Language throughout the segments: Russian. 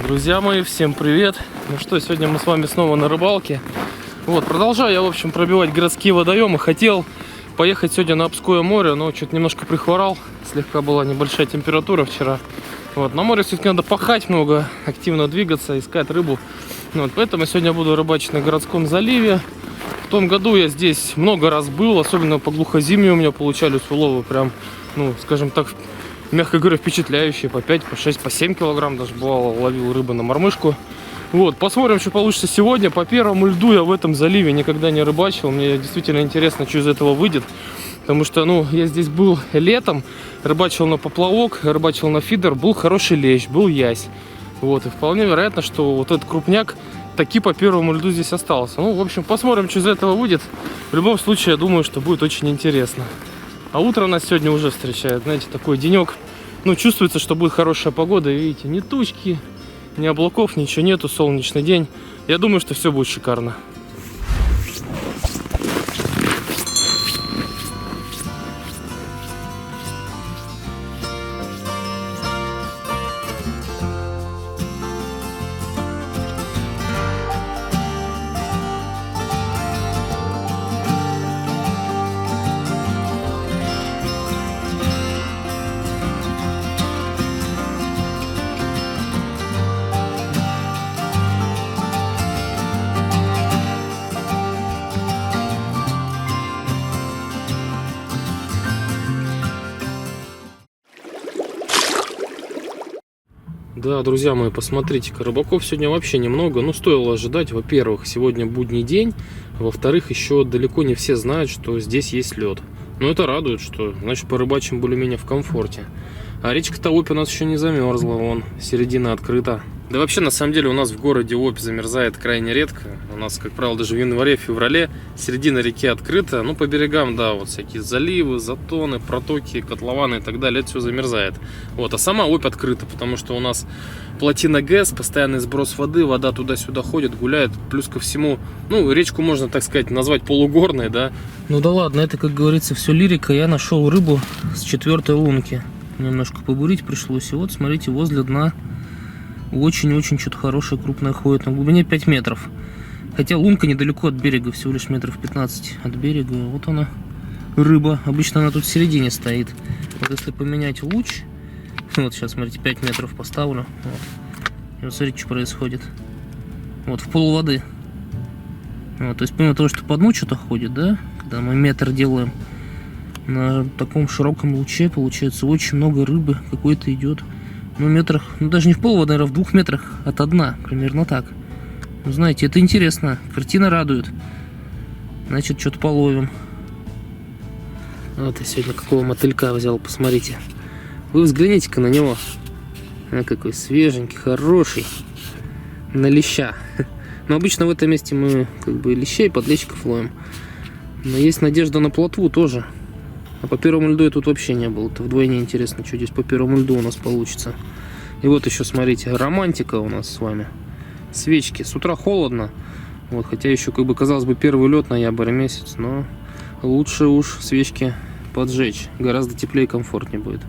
Друзья мои, всем привет! Ну что, сегодня мы с вами снова на рыбалке. Вот, продолжаю я, в общем, пробивать городские водоемы. Хотел поехать сегодня на Обское море, но что-то немножко прихворал. Слегка была небольшая температура вчера. Вот, на море все-таки надо пахать много, активно двигаться, искать рыбу. Вот, поэтому сегодня буду рыбачить на городском заливе. В том году я здесь много раз был, особенно по глухозимью у меня получались уловы прям, ну, скажем так, мягко говоря, впечатляющие, по 5, по 6, по 7 килограмм даже бывало ловил рыбы на мормышку. Вот, посмотрим, что получится сегодня. По первому льду я в этом заливе никогда не рыбачил. Мне действительно интересно, что из этого выйдет. Потому что, ну, я здесь был летом, рыбачил на поплавок, рыбачил на фидер, был хороший лещ, был ясь. Вот, и вполне вероятно, что вот этот крупняк таки по первому льду здесь остался. Ну, в общем, посмотрим, что из этого выйдет. В любом случае, я думаю, что будет очень интересно. А утро нас сегодня уже встречает, знаете, такой денек. Ну, чувствуется, что будет хорошая погода. Видите, ни тучки, ни облаков, ничего нету, солнечный день. Я думаю, что все будет шикарно. Да, друзья мои, посмотрите-ка, рыбаков сегодня вообще немного. Ну, стоило ожидать. Во-первых, сегодня будний день. Во-вторых, еще далеко не все знают, что здесь есть лед. Но это радует, что, значит, порыбачим более-менее в комфорте. А речка-то Обь у нас еще не замерзла, вон, середина открыта. Да вообще, на самом деле, у нас в городе Обь замерзает крайне редко. У нас, как правило, даже в январе-феврале середина реки открыта. Ну, по берегам, да, вот всякие заливы, затоны, протоки, котлованы и так далее, это все замерзает. Вот, а сама Обь открыта, потому что у нас плотина ГЭС, постоянный сброс воды, вода туда-сюда ходит, гуляет. Плюс ко всему, ну, речку можно, так сказать, назвать полугорной, да. Ну да ладно, это, как говорится, все лирика. Я нашел рыбу с 4-й лунки. Немножко побурить пришлось. И вот, смотрите, возле дна очень-очень что-то хорошее, крупное ходит. На глубине 5 метров. Хотя лунка недалеко от берега, всего лишь метров 15 от берега. Вот она, рыба. Обычно она тут в середине стоит. Вот если поменять луч, вот сейчас, смотрите, 5 метров поставлю. Вот. И вот смотрите, что происходит. Вот, в пол воды. Вот, то есть, помимо того, что по дну что-то ходит, да, когда мы метр делаем, на таком широком луче получается очень много рыбы какой-то идет. Ну, метрах, ну даже не в пол, наверное, в 2 метрах от дна, примерно так. Ну, знаете, это интересно, картина радует. Значит, что-то половим. Вот я сегодня какого мотылька взял, посмотрите. Вы взгляните-ка на него. А, какой свеженький, хороший. На леща. Но обычно в этом месте мы как бы лещей, подлещиков ловим. Но есть надежда на плотву тоже. А по первому льду я тут вообще не был. Это вдвойне интересно, что здесь по первому льду у нас получится. И вот еще, смотрите, романтика у нас с вами. Свечки. С утра холодно. Вот, хотя еще, как бы, казалось бы, первый лед, ноябрь месяц. Но лучше уж свечки поджечь. Гораздо теплее и комфортнее будет.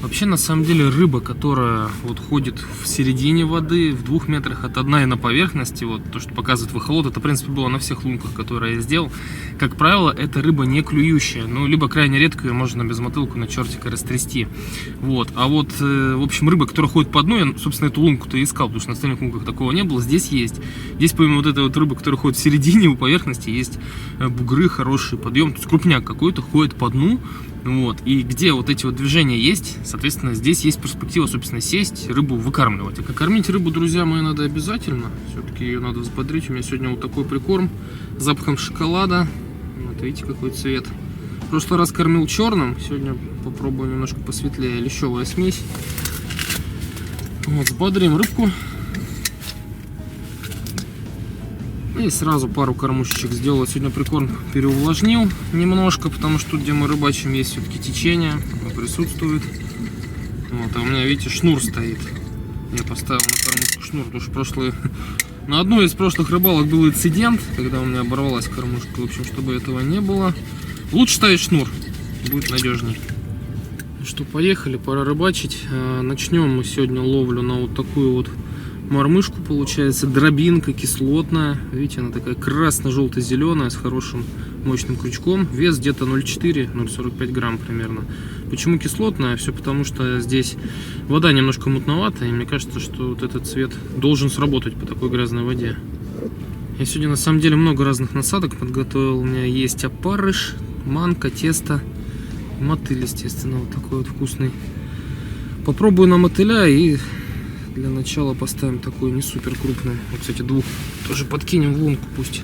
Вообще, на самом деле, рыба, которая вот ходит в середине воды, в 2 метрах от дна и на поверхности, вот то, что показывает выхолод, это, в принципе, было на всех лунках, которые я сделал. Как правило, это рыба не клюющая, ну, либо крайне редко ее можно без мотылку на чертика растрясти. Вот, а вот, в общем, рыба, которая ходит по дну, я, собственно, эту лунку-то и искал, потому что на остальных лунках такого не было, здесь есть. Здесь, помимо вот этой вот рыбы, которая ходит в середине, у поверхности, есть бугры, хороший подъем, то есть крупняк какой-то ходит по дну. Вот, и где вот эти вот движения есть, соответственно, здесь есть перспектива, собственно, сесть, рыбу выкармливать. А кормить рыбу, друзья мои, надо обязательно. Все-таки ее надо взбодрить. У меня сегодня вот такой прикорм с запахом шоколада. Вот, видите, какой цвет. В прошлый раз кормил черным, сегодня попробую немножко посветлее. Лещевая смесь. Вот, взбодрим рыбку. И сразу пару кормушечек сделал. Сегодня прикорм переувлажнил немножко, потому что тут, где мы рыбачим, есть все-таки течение, присутствует. Вот, а у меня, видите, шнур стоит. Я поставил на кормушку шнур, потому что на одной из прошлых рыбалок был инцидент, когда у меня оборвалась кормушка. В общем, чтобы этого не было, лучше ставить шнур, будет надежней. Ну что, поехали, пора рыбачить. Начнем мы сегодня ловлю на вот такую вот мормышку, получается, дробинка кислотная. Видите, она такая красно-желто-зеленая с хорошим мощным крючком. Вес где-то 0,4-0,45 грамм примерно. Почему кислотная? Все потому, что здесь вода немножко мутноватая, и мне кажется, что вот этот цвет должен сработать по такой грязной воде. Я сегодня на самом деле много разных насадок подготовил. У меня есть опарыш, манка, тесто, мотыль, естественно, вот такой вот вкусный. Попробую на мотыля и для начала поставим такой не супер крупный. Вот, кстати, двух тоже подкинем в лунку, пусть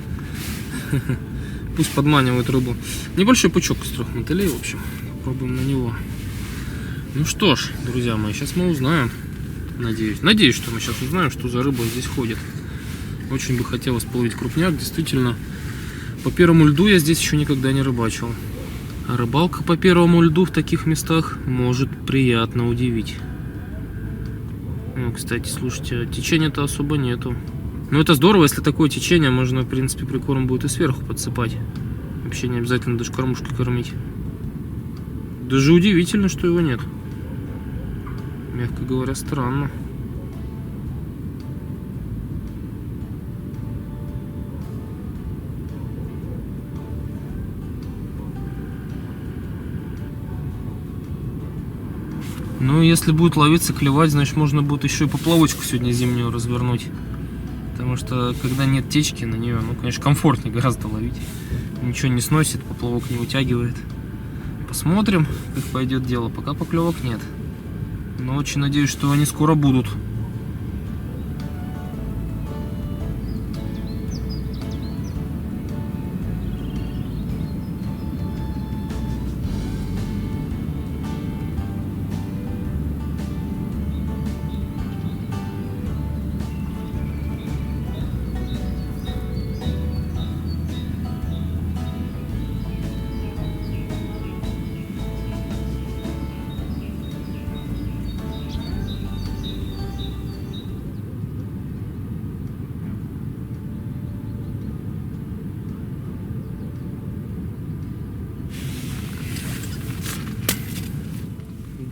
подманивает рыбу. Небольшой пучок из 3 мотылей, в общем. Попробуем на него. Ну что ж, друзья мои, сейчас мы узнаем. Надеюсь, что мы сейчас узнаем, что за рыба здесь ходит. Очень бы хотелось половить крупняк. Действительно, по первому льду я здесь еще никогда не рыбачил. А рыбалка по первому льду в таких местах может приятно удивить. Ну, кстати, слушайте, течения-то особо нету. Но это здорово, если такое течение, можно, в принципе, прикорм будет и сверху подсыпать. Вообще не обязательно даже кормушкой кормить. Даже удивительно, что его нет. Мягко говоря, странно. Ну, если будет ловиться, клевать, значит, можно будет еще и поплавочку сегодня зимнюю развернуть. Потому что, когда нет течки на нее, ну, конечно, комфортнее гораздо ловить. Ничего не сносит, поплавок не вытягивает. Посмотрим, как пойдет дело. Пока поклевок нет. Но очень надеюсь, что они скоро будут.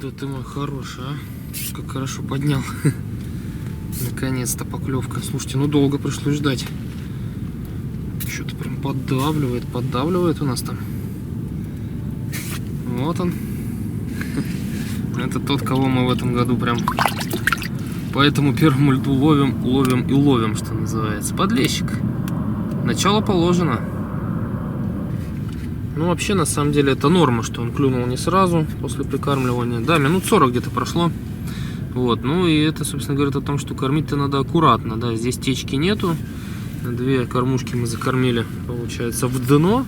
Да ты мой хороший, а? Как хорошо поднял. Наконец-то поклевка. Слушайте, ну долго пришлось ждать. Что-то прям поддавливает у нас там. Вот он. Это тот, кого мы в этом году прям по этому первому льду ловим, что называется. Подлещик. Начало положено. Ну, вообще, на самом деле, это норма, что он клюнул не сразу после прикармливания. Да, минут 40 где-то прошло. Вот, ну и это, собственно, говорит о том, что кормить-то надо аккуратно. Да, здесь течки нету. 2 кормушки мы закормили, получается, в дно.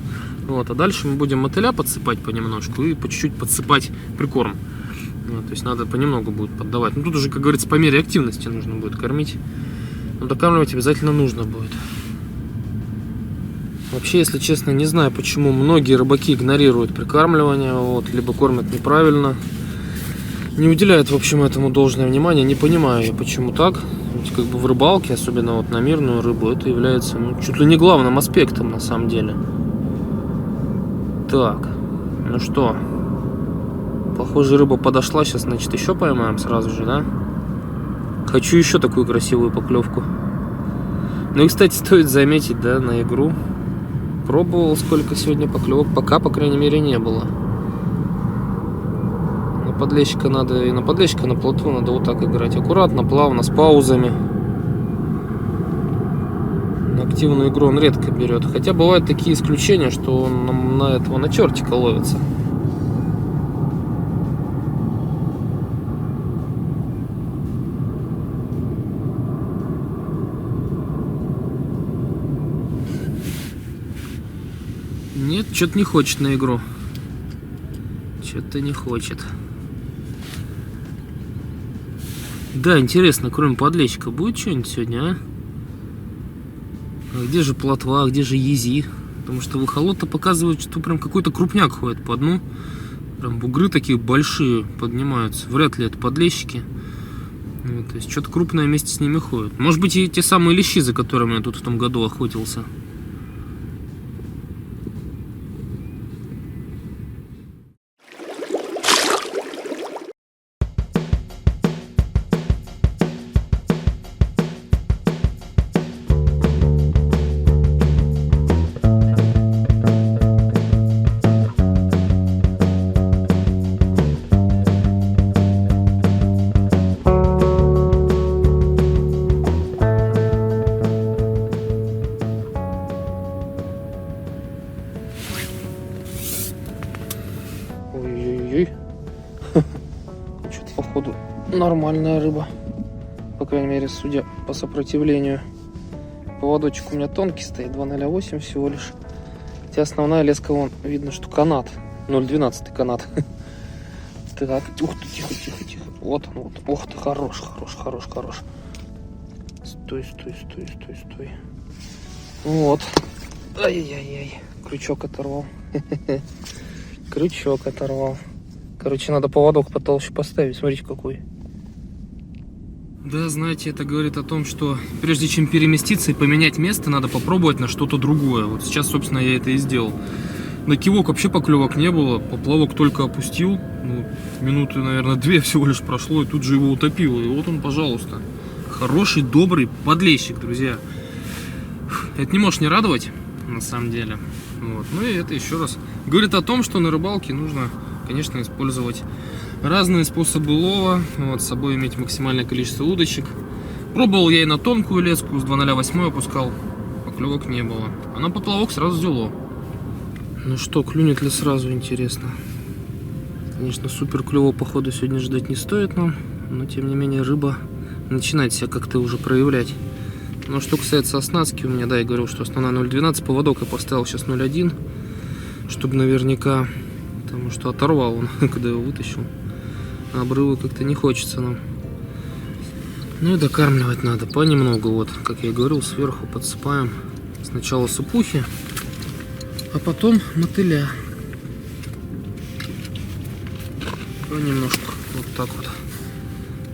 Вот, а дальше мы будем мотыля подсыпать понемножку и по чуть-чуть подсыпать прикорм. Вот, то есть надо понемногу будет поддавать. Ну, тут уже, как говорится, по мере активности нужно будет кормить. Но докармливать обязательно нужно будет. Вообще, если честно, не знаю, почему многие рыбаки игнорируют прикармливание, вот, либо кормят неправильно, не уделяют, в общем, этому должное внимание. Не понимаю я, почему так. Ведь как бы в рыбалке, особенно вот на мирную рыбу, это является, ну, чуть ли не главным аспектом на самом деле. Так, ну что, похоже, рыба подошла, сейчас, значит, еще поймаем сразу же, да? Хочу еще такую красивую поклевку. Ну и, кстати, стоит заметить, да, на игру. Пробовал, сколько сегодня поклевок, пока, по крайней мере, не было. На подлещика надо, и на подлещика, на плотву надо вот так играть. Аккуратно, плавно, с паузами. На активную игру он редко берет. Хотя бывают такие исключения, что он на чертика ловится. Нет, что-то не хочет на игру. Что-то не хочет. Да, интересно, кроме подлещика будет что-нибудь сегодня, а? А где же плотва, где же ези? Потому что выхолот-то показывает, что прям какой-то крупняк ходит по дну. Прям бугры такие большие поднимаются. Вряд ли это подлещики. Вот, то есть что-то крупное вместе с ними ходит. Может быть, и те самые лещи, за которыми я тут в том году охотился. нормальная рыба. По крайней мере, судя по сопротивлению. Поводочек у меня тонкий стоит, 2,08 всего лишь. Хотя основная леска, вон, видно, что канат. 0,12 канат. Так, ух ты, тихо. Вот он, вот. Ох ты, хорош. Стой. Вот. Ай-яй-яй. Крючок оторвал. Короче, надо поводок потолще поставить. Смотрите, какой. Да, знаете, это говорит о том, что прежде чем переместиться и поменять место, надо попробовать на что-то другое. Вот сейчас, собственно, я это и сделал. На кивок вообще поклевок не было, поплавок только опустил. Ну, минуты, наверное, 2 всего лишь прошло, и тут же его утопило. И вот он, пожалуйста. Хороший, добрый подлещик, друзья. Это не может не радовать, на самом деле. Вот. Ну и это еще раз говорит о том, что на рыбалке нужно, конечно, использовать разные способы лова. Вот, с собой иметь максимальное количество удочек. Пробовал я и на тонкую леску, с 2,08 опускал. Поклевок не было. А на поплавок сразу взяло. Ну что, клюнет ли сразу, интересно. Конечно, супер клёво, походу, сегодня ждать не стоит нам. Но, тем не менее, рыба начинает себя как-то уже проявлять. Но что касается оснастки, у меня, да, я говорил, что основная 0,12. Поводок я поставил сейчас 0,1. Чтобы наверняка, потому что оторвал он, когда его вытащил. Обрывы как-то не хочется нам. Ну и докармливать надо понемногу. Вот, как я и говорил, сверху подсыпаем сначала сыпухи, а потом мотыля. Понемножку. Вот так вот.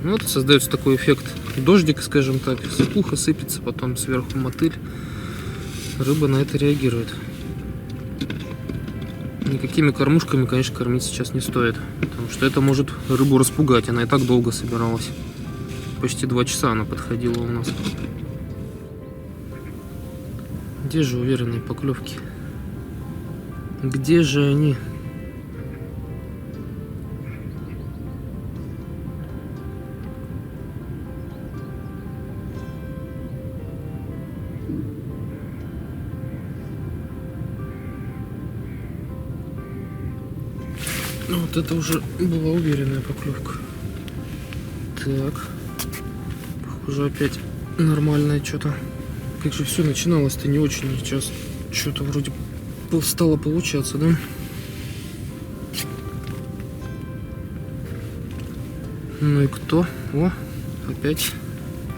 Ну, вот создается такой эффект дождика, скажем так. Сыпуха сыпется, потом сверху мотыль. Рыба на это реагирует. Никакими кормушками, конечно, кормить сейчас не стоит. Потому что это может рыбу распугать. Она и так долго собиралась. Почти 2 часа она подходила у нас. Где же уверенные поклевки? Где же они? Вот это уже была уверенная поклевка. Так. Похоже, опять нормальное что-то. Как же все начиналось-то не очень. Сейчас что-то вроде стало получаться, да? Ну и кто? О, опять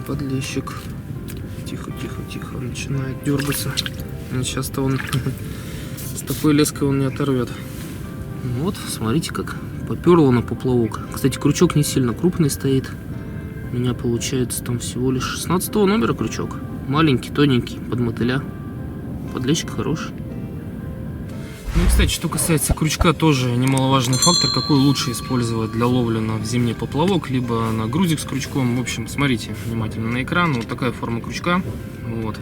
подлещик. Тихо. Начинает дергаться. Сейчас-то он с такой леской он не оторвет. Вот, смотрите, как поперло на поплавок. Кстати, крючок не сильно крупный стоит. У меня получается там всего лишь 16 номера крючок. Маленький, тоненький, под мотыля. Подлещик хороший. Ну, кстати, что касается крючка, тоже немаловажный фактор, какой лучше использовать для ловли на зимний поплавок, либо на грузик с крючком. В общем, смотрите внимательно на экран. Вот такая форма крючка. Вот.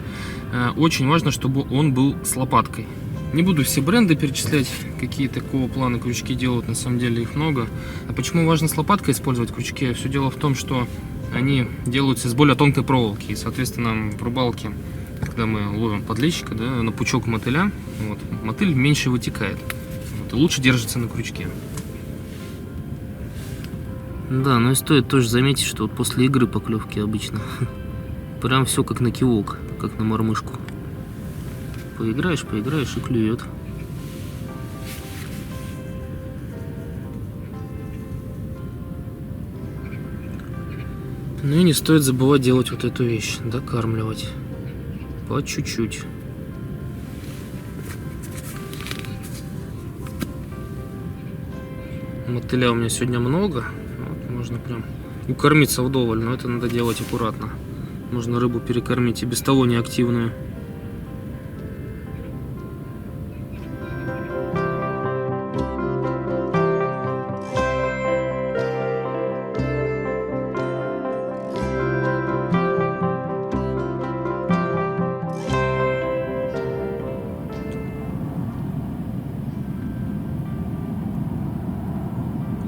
Очень важно, чтобы он был с лопаткой. Не буду все бренды перечислять, какие такого плана крючки делают, на самом деле их много. А почему важно с лопаткой использовать крючки? Все дело в том, что они делаются из более тонкой проволоки. И, соответственно, в рыбалке, когда мы ловим подлещика, да, на пучок мотыля, вот, мотыль меньше вытекает. Вот, и лучше держится на крючке. Да, но и стоит тоже заметить, что вот после игры поклевки обычно прям все как на кивок, как на мормышку. Поиграешь и клюет. Ну и не стоит забывать делать вот эту вещь, докармливать по чуть-чуть. Мотыля у меня сегодня много, вот, можно прям укормиться вдоволь, но это надо делать аккуратно. Можно рыбу перекормить и без того неактивную.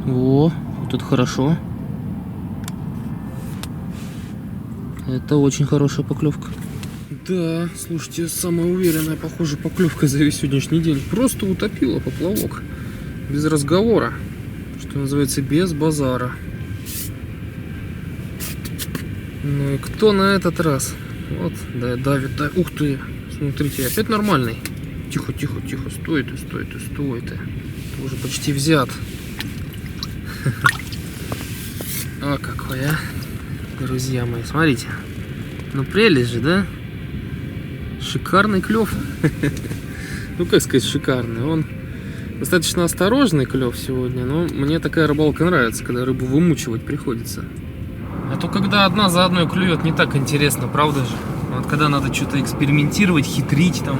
О, вот это хорошо. Это очень хорошая поклевка. Да, слушайте, самая уверенная, похоже, поклевка за весь сегодняшний день. Просто утопила поплавок. Без разговора. Что называется, без базара. Ну и кто на этот раз? Вот, да, давит, давит. Ух ты, смотрите, опять нормальный. Тихо, тихо, тихо, стой ты, стой ты, стой ты. Ты уже почти взят. О, какой, а. Друзья мои, смотрите. Ну прелесть же, да? Шикарный клев. Ну как сказать шикарный? Он достаточно осторожный клев сегодня, но мне такая рыбалка нравится, когда рыбу вымучивать приходится. А то когда одна за одной клюет, не так интересно, правда же? Вот когда надо что-то экспериментировать, хитрить там,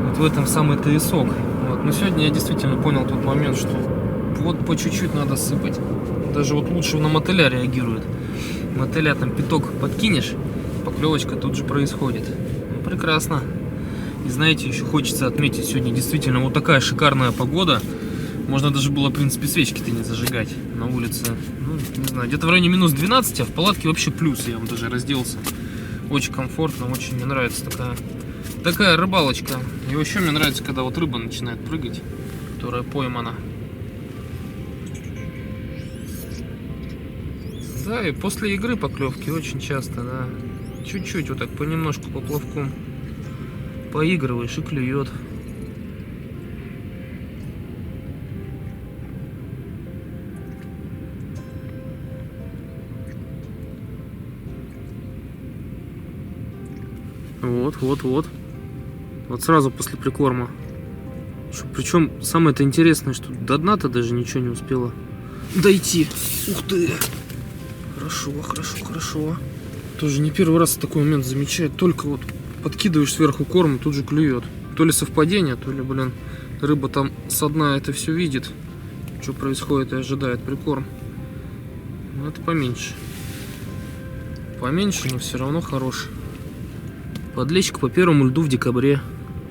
вот в этом самый-то и сок. Вот. Но сегодня я действительно понял тот момент, что вот по чуть-чуть надо сыпать. Даже вот лучше на мотыля реагирует. Мотыля там пяток подкинешь, поклевочка тут же происходит. Ну, прекрасно. И знаете, еще хочется отметить, сегодня действительно вот такая шикарная погода. Можно даже было, в принципе, свечки-то не зажигать на улице. Ну, не знаю, где-то в районе минус 12, а в палатке вообще плюс. Я вам даже разделся. Очень комфортно, очень мне нравится такая рыбалочка. И еще мне нравится, когда вот рыба начинает прыгать, которая поймана. Да, и после игры поклевки очень часто, да. Чуть-чуть вот так понемножку поплавком поигрываешь и клюет. Вот. Вот сразу после прикорма. Причем самое-то интересное, что до дна-то даже ничего не успела дойти. Ух ты! Хорошо. Тоже не первый раз такой момент замечаю. Только вот подкидываешь сверху корм, тут же клюет. То ли совпадение, то ли, блин, рыба там со дна это все видит, что происходит, и ожидает прикорм. Но это поменьше. Поменьше, но все равно хороший. Подлещик по первому льду в декабре.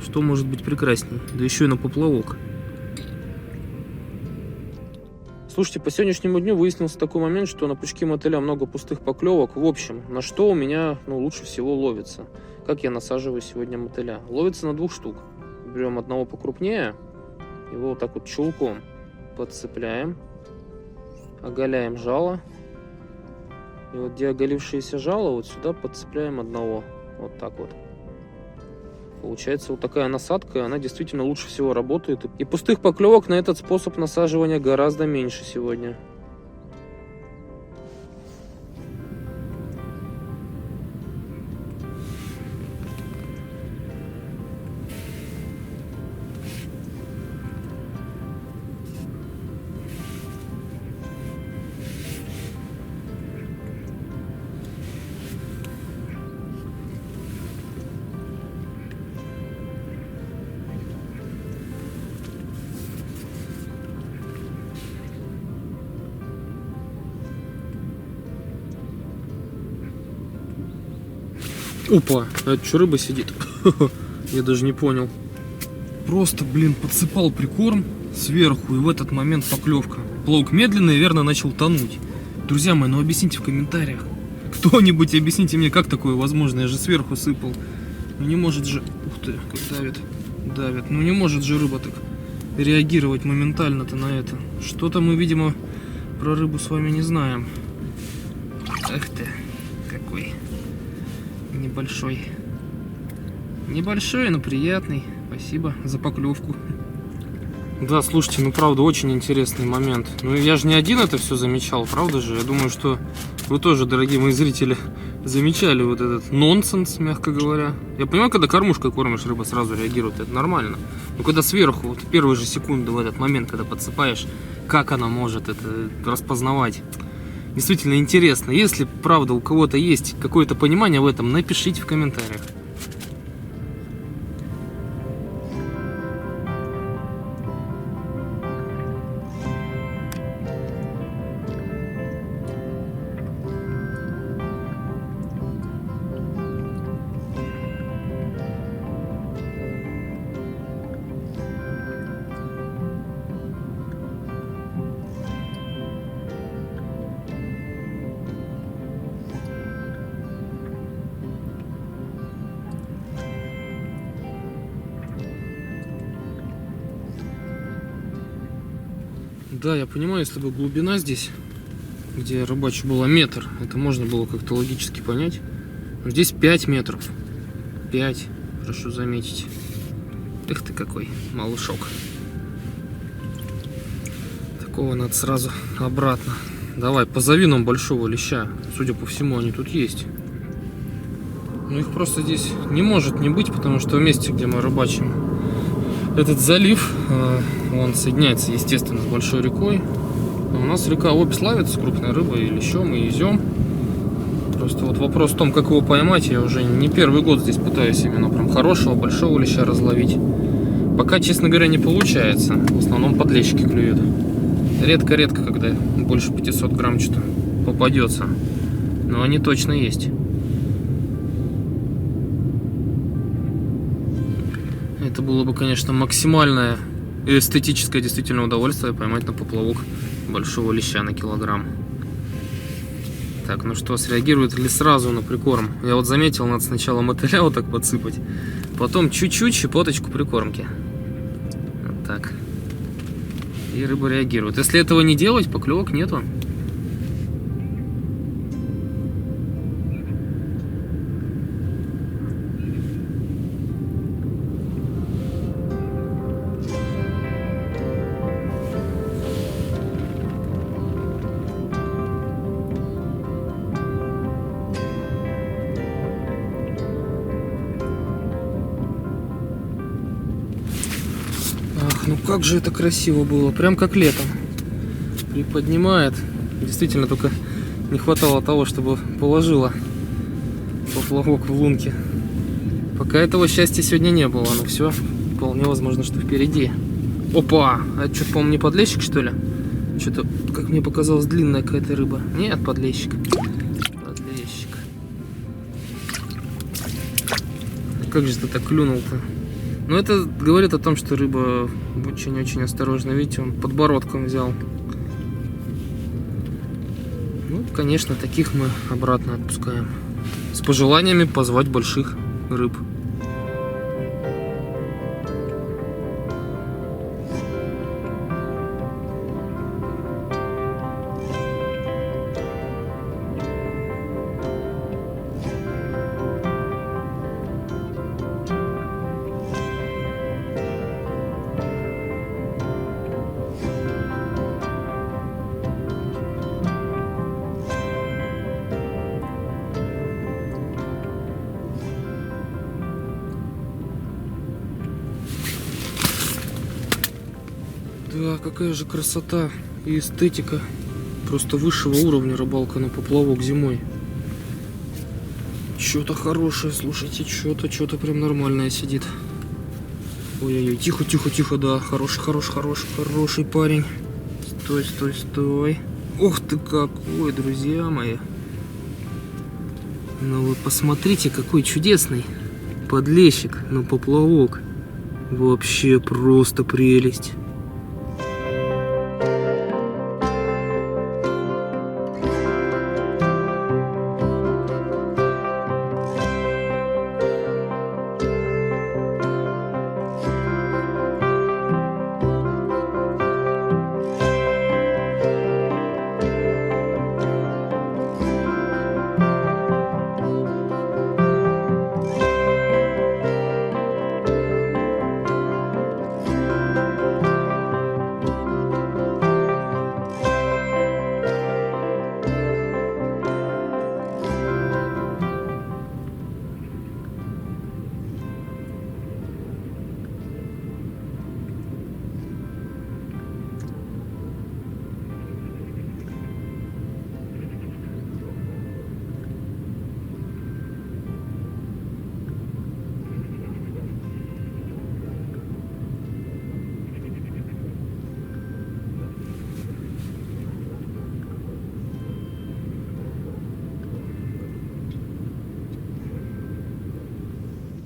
Что может быть прекрасней? Да еще и на поплавок. Слушайте, по сегодняшнему дню выяснился такой момент, что на пучке мотыля много пустых поклевок. В общем, на что у меня лучше всего ловится. Как я насаживаю сегодня мотыля? Ловится на 2 штук. Берем одного покрупнее, его вот так вот чулком подцепляем, оголяем жало. И вот где оголившееся жало, вот сюда подцепляем одного. Вот так вот. Получается вот такая насадка, она действительно лучше всего работает. И пустых поклевок на этот способ насаживания гораздо меньше сегодня. Опа, а это что, рыба сидит? Я даже не понял. Просто, блин, подсыпал прикорм сверху, и в этот момент поклевка. Плавок медленно и верно начал тонуть. Друзья мои, ну объясните в комментариях. Кто-нибудь объясните мне, как такое возможно? Я же сверху сыпал. Ну не может же... Ух ты, как давит. Ну не может же рыба так реагировать моментально-то на это. Что-то мы, видимо, про рыбу с вами не знаем. Эх ты, какой... Небольшой, но приятный. Спасибо за поклевку. Да, слушайте, ну правда очень интересный момент. Ну я же не один это все замечал, правда же? Я думаю, что вы тоже, дорогие мои зрители, замечали вот этот нонсенс, мягко говоря. Я понимаю, когда кормушкой кормишь, рыба сразу реагирует, это нормально. Но когда сверху, вот первые же секунды в этот момент, когда подсыпаешь, как она может это распознавать? Действительно интересно. Если, правда, у кого-то есть какое-то понимание в этом, напишите в комментариях. Да, я понимаю, если бы глубина здесь где я рыбачу, было метр. Это можно было как-то логически понять. Но здесь 5 метров. 5, прошу заметить. Эх ты какой малышок. Такого надо сразу обратно. Давай, позови нам большого леща. Судя по всему, они тут есть. Но их просто здесь не может не быть, потому что в месте, где мы рыбачим, этот залив, он соединяется, естественно, с большой рекой. У нас река обе славится с крупной рыбой, и лещом, и изем. Просто вот вопрос в том, как его поймать. Я уже не первый год здесь пытаюсь именно прям хорошего, большого леща разловить. Пока, честно говоря, не получается. В основном подлещики клюют. Редко-редко, когда больше 500 грамм что-то попадется. Но они точно есть. Это было бы, конечно, максимальное эстетическое действительно удовольствие поймать на поплавок большого леща на килограмм. Так, ну что, среагирует ли сразу на прикорм? Я вот заметил, надо сначала мотыля вот так подсыпать, потом чуть-чуть щепоточку прикормки. Вот так. И рыба реагирует. Если этого не делать, поклевок нету. Ну как же это красиво было, прям как летом. Приподнимает. Действительно, только не хватало того, чтобы положила поплавок в лунке. Пока этого счастья сегодня не было, но все, вполне возможно, что впереди. Опа! А что-то, по-моему, не подлещик, что ли? Что-то, как мне показалось, длинная какая-то рыба. Нет, подлещик. Подлещик. Как же ты так клюнул-то? Но это говорит о том, что рыба очень-очень осторожна. Видите, он подбородком взял. Ну, конечно, таких мы обратно отпускаем. С пожеланиями позвать больших рыб. Да, какая же красота и эстетика. Просто высшего уровня рыбалка на поплавок зимой. Что-то хорошее, слушайте, что-то прям нормальное сидит. Ой-ой-ой, тихо, да, хороший парень. Стой. Ух ты какой, друзья мои. Ну вы посмотрите, какой чудесный подлещик на поплавок. Вообще просто прелесть.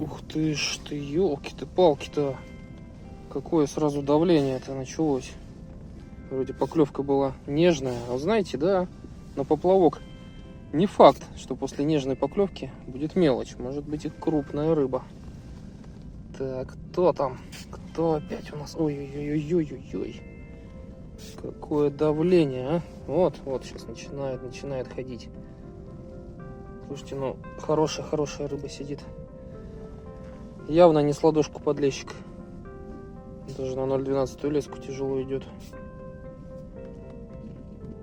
Ух ты ж ты, елки-то-палки-то. Какое сразу давление-то началось. Вроде поклевка была нежная. А знаете, да, на поплавок не факт, что после нежной поклевки будет мелочь. Может быть и крупная рыба. Так, кто там? Кто опять у нас? Ой-ой-ой-ой-ой-ой. Какое давление, а? Вот, сейчас начинает ходить. Слушайте, ну, хорошая рыба сидит. Явно не с ладошку подлещик. Даже на 0,12 леску тяжело идет.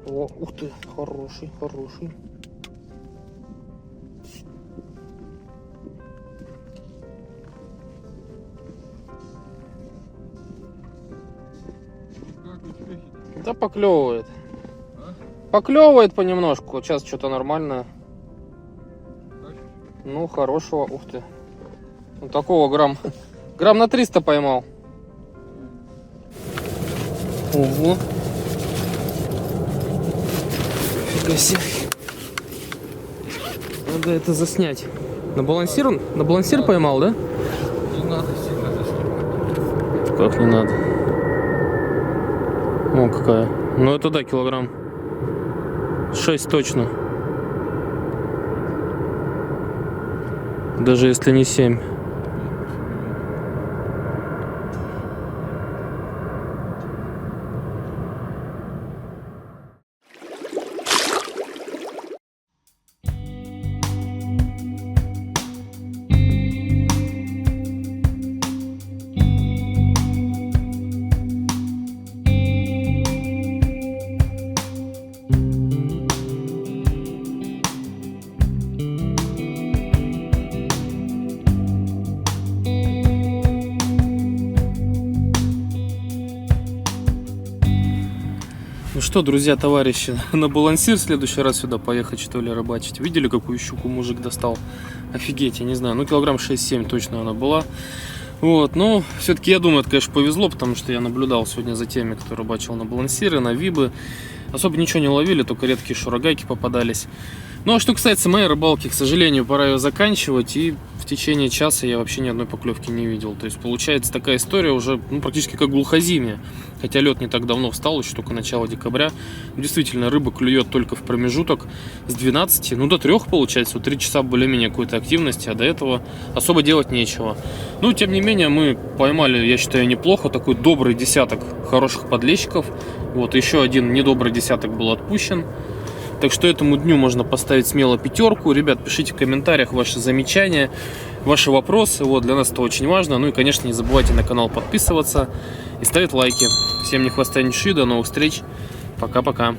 О, ух ты, хороший. Да поклевывает. Поклевывает понемножку. Сейчас что-то нормальное. Ну, хорошего. Ух ты. Вот такого грамм на 300 поймал. Ого. Фига себе. Надо это заснять. На балансир поймал, да? Не надо сильно заснимать. Как не надо? О, какая. Ну это да, килограмм 6 точно. Даже если не 7. Ну что, друзья, товарищи, на балансир в следующий раз сюда поехать, что ли, рыбачить. Видели, какую щуку мужик достал? Офигеть, я не знаю, ну килограмм 6-7 точно она была. Вот, но все-таки я думаю, это, конечно, повезло, потому что я наблюдал сегодня за теми, кто рыбачил на балансиры, на вибы. Особо ничего не ловили, только редкие шурагайки попадались. Ну а что касается моей рыбалки, к сожалению, пора ее заканчивать, и в течение часа я вообще ни одной поклевки не видел. То есть получается такая история уже практически как глухозимье. Хотя лед не так давно встал, еще только начало декабря. Действительно, рыба клюет только в промежуток с 12, до 3 получается. 3 часа более-менее какой-то активности, а до этого особо делать нечего. Но тем не менее мы поймали, я считаю, неплохо. Такой добрый десяток хороших подлещиков. Вот еще один недобрый десяток был отпущен. Так что этому дню можно поставить смело 5. Ребят, пишите в комментариях ваши замечания, ваши вопросы. Вот, для нас это очень важно. Ну и, конечно, не забывайте на канал подписываться и ставить лайки. Всем ни хвоста, ни ши. До новых встреч. Пока-пока.